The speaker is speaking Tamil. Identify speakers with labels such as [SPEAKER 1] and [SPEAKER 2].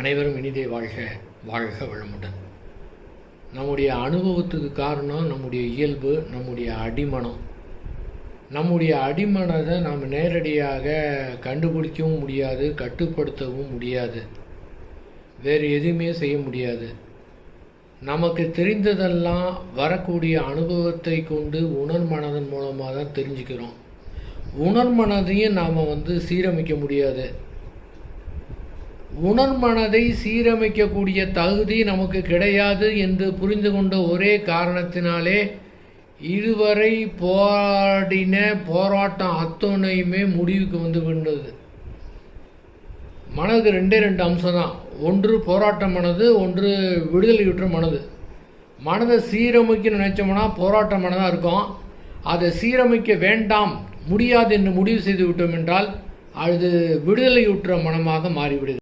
[SPEAKER 1] அனைவரும் இனிதே வாழ்க, வாழ்க வளமுடன். நம்முடைய அனுபவத்துக்கு காரணம் நம்முடைய இயல்பு, நம்முடைய அடிமனம். நம்முடைய அடிமனதை நாம் நேரடியாக கண்டுபிடிக்கவும் முடியாது, கட்டுப்படுத்தவும் முடியாது, வேறு எதுவுமே செய்ய முடியாது. நமக்கு தெரிந்ததெல்லாம் வரக்கூடிய அனுபவத்தை கொண்டு உணர்மனதன் மூலமாக தான் தெரிஞ்சுக்கிறோம். உணர்மனதையும் நாம் சீரமைக்க முடியாது. உணர்மனதை சீரமைக்கக்கூடிய தகுதி நமக்கு கிடையாது என்று புரிந்து கொண்ட ஒரே காரணத்தினாலே இதுவரை போராடின போராட்டம் அத்தனையுமே முடிவுக்கு விட்டது. மனது ரெண்டே அம்சம் தான். ஒன்று போராட்ட மனது, ஒன்று விடுதலையுற்ற மனது. மனதை சீரமைக்க நினைச்சோம்னா போராட்ட மனதாக இருக்கும். அதை சீரமைக்க வேண்டாம், முடியாது என்று முடிவு செய்து விட்டோம் என்றால் அது விடுதலையுற்ற மனமாக மாறிவிடுது.